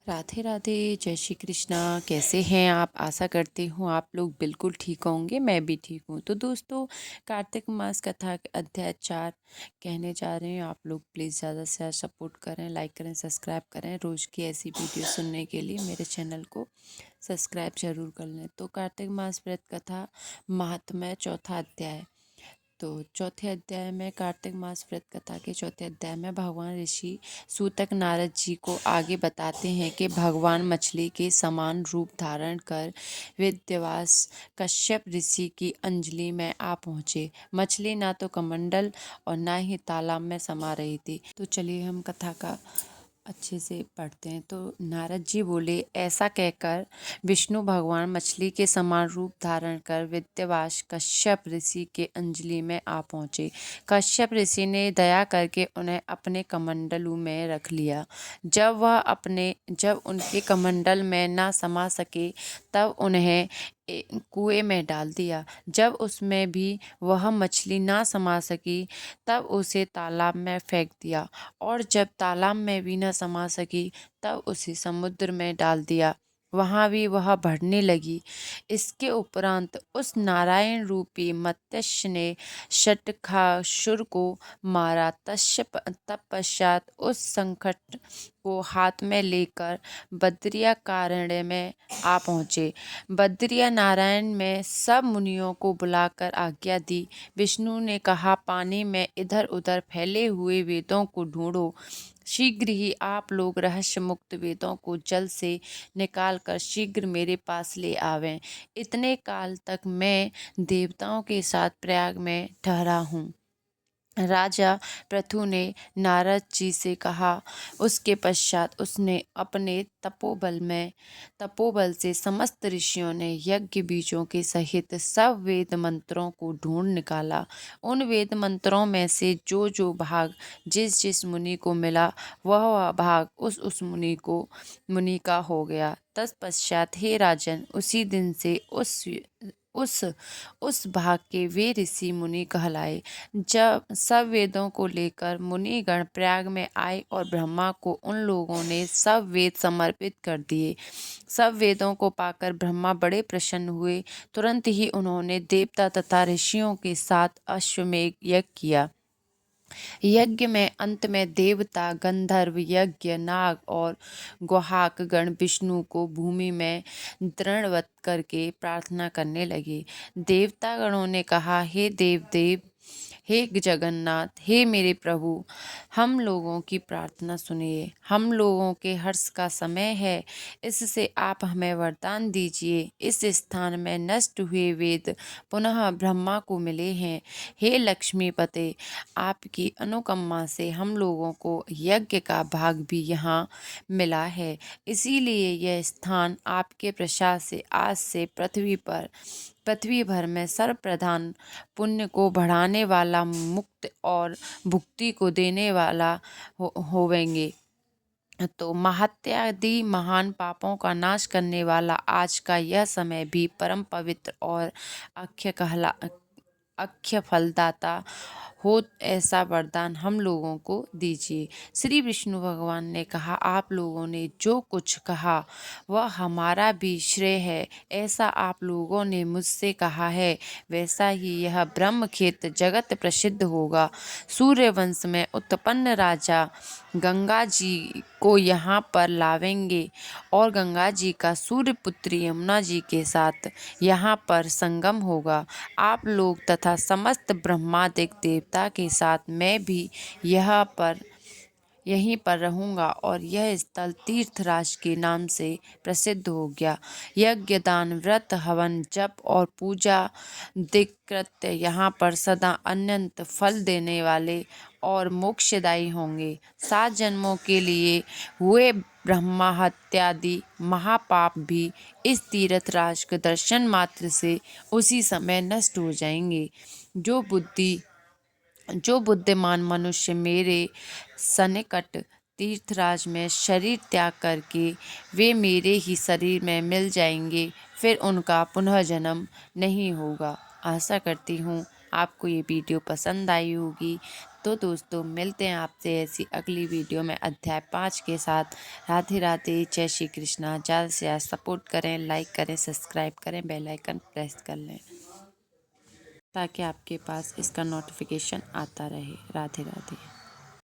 राधे राधे, जय श्री कृष्णा। कैसे हैं आप? आशा करती हूँ आप लोग बिल्कुल ठीक होंगे। मैं भी ठीक हूँ। तो दोस्तों, कार्तिक मास कथा के अध्याय 4 कहने जा रहे हैं। आप लोग प्लीज़ ज़्यादा से ज़्यादा सपोर्ट करें, लाइक करें, सब्सक्राइब करें। रोज़ की ऐसी वीडियो सुनने के लिए मेरे चैनल को सब्सक्राइब जरूर कर लें। तो कार्तिक मास व्रत कथा महात्म्य चौथा अध्याय। तो चौथे अध्याय में, कार्तिक मास व्रत कथा के चौथे अध्याय में भगवान ऋषि सूतक नारद जी को आगे बताते हैं कि भगवान मछली के समान रूप धारण कर वेदव्यास कश्यप ऋषि की अंजलि में आ पहुँचे। मछली ना तो कमंडल और ना ही तालाब में समा रही थी। तो चलिए हम कथा का अच्छे से पढ़ते हैं। तो नारद जी बोले, ऐसा कहकर विष्णु भगवान मछली के समान रूप धारण कर विद्यावास कश्यप ऋषि के अंजलि में आ पहुँचे। कश्यप ऋषि ने दया करके उन्हें अपने कमंडलू में रख लिया। जब उनके कमंडल में न समा सके तब उन्हें कुएं में डाल दिया। जब उसमें भी वह मछली ना समा सकी तब उसे तालाब में फेंक दिया, और जब तालाब में भी न समा सकी तब उसे समुद्र में डाल दिया। वहाँ भी वह बढ़ने लगी। इसके उपरांत उस नारायण रूपी मत्स्य ने शतकासुर को मारा। तत्पश्चात उस संकट को हाथ में लेकर बद्रिकारण्य में आ पहुँचे। बद्रिया नारायण में सब मुनियों को बुलाकर आज्ञा दी। विष्णु ने कहा, पानी में इधर उधर फैले हुए वेदों को ढूंढो। शीघ्र ही आप लोग रहस्य मुक्त वेदों को जल से निकालकर शीघ्र मेरे पास ले आवें। इतने काल तक मैं देवताओं के साथ प्रयाग में ठहरा हूँ। राजा पृथु ने नारद जी से कहा। उसके पश्चात उसने अपने तपोबल से समस्त ऋषियों ने यज्ञ बीजों के सहित सब वेद मंत्रों को ढूंढ निकाला। उन वेद मंत्रों में से जो जो भाग जिस जिस मुनि को मिला वह भाग उस मुनि का हो गया। तत्पश्चात हे राजन, उसी दिन से उस भाग के वे ऋषि मुनि कहलाए। जब सब वेदों को लेकर मुनिगण प्रयाग में आए और ब्रह्मा को उन लोगों ने सब वेद समर्पित कर दिए। सब वेदों को पाकर ब्रह्मा बड़े प्रसन्न हुए। तुरंत ही उन्होंने देवता तथा ऋषियों के साथ अश्वमेध यज्ञ किया। यज्ञ में अंत में देवता, गंधर्व, यज्ञ, नाग और गुहाक गण विष्णु को भूमि में दृढ़वत करके प्रार्थना करने लगे। देवता गणों ने कहा, हे देव, हे जगन्नाथ, हे मेरे प्रभु, हम लोगों की प्रार्थना सुनिए। हम लोगों के हर्ष का समय है, इससे आप हमें वरदान दीजिए। इस स्थान में नष्ट हुए वेद पुनः ब्रह्मा को मिले हैं। हे लक्ष्मीपते, आपकी अनुकंपा से हम लोगों को यज्ञ का भाग भी यहाँ मिला है। इसीलिए यह स्थान आपके प्रसाद से आज से पृथ्वी भर में सर्वप्रधान, पुण्य को बढ़ाने वाला, मुक्त और भुक्ति को देने वाला होवेंगे। तो महत्यादि महान पापों का नाश करने वाला आज का यह समय भी परम पवित्र और अक्षय फलदाता हो, ऐसा वरदान हम लोगों को दीजिए। श्री विष्णु भगवान ने कहा, आप लोगों ने जो कुछ कहा वह हमारा भी श्रेय है। ऐसा आप लोगों ने मुझसे कहा है, वैसा ही यह ब्रह्म क्षेत्र जगत प्रसिद्ध होगा। सूर्य वंश में उत्पन्न राजा गंगा जी को यहाँ पर लावेंगे और गंगा जी का सूर्य पुत्री यमुना जी के साथ यहाँ पर संगम होगा। आप लोग तथा समस्त ब्रह्मादिक देवता के साथ मैं भी यहीं पर रहूँगा और यह स्थल तीर्थराज के नाम से प्रसिद्ध हो गया। यज्ञ, दान, व्रत, हवन, जप और पूजा कृत्य यहाँ पर सदा अनंत फल देने वाले और मोक्षदायी होंगे। 7 जन्मों के लिए हुए ब्रह्मा हत्यादि महापाप भी इस तीर्थराज के दर्शन मात्र से उसी समय नष्ट हो जाएंगे। जो बुद्धिमान मनुष्य मेरे सन्निकट तीर्थराज में शरीर त्याग करके वे मेरे ही शरीर में मिल जाएंगे, फिर उनका पुनः जन्म नहीं होगा। आशा करती हूँ आपको ये वीडियो पसंद आई होगी। तो तो दोस्तों मिलते हैं आपसे ऐसी अगली वीडियो में अध्याय 5 के साथ। राधे राधे, जय श्री कृष्णा। ज़्यादा से ज़्यादा सपोर्ट करें, लाइक करें, सब्सक्राइब करें, बेल आइकन प्रेस कर लें ताकि आपके पास इसका नोटिफिकेशन आता रहे। राधे राधे।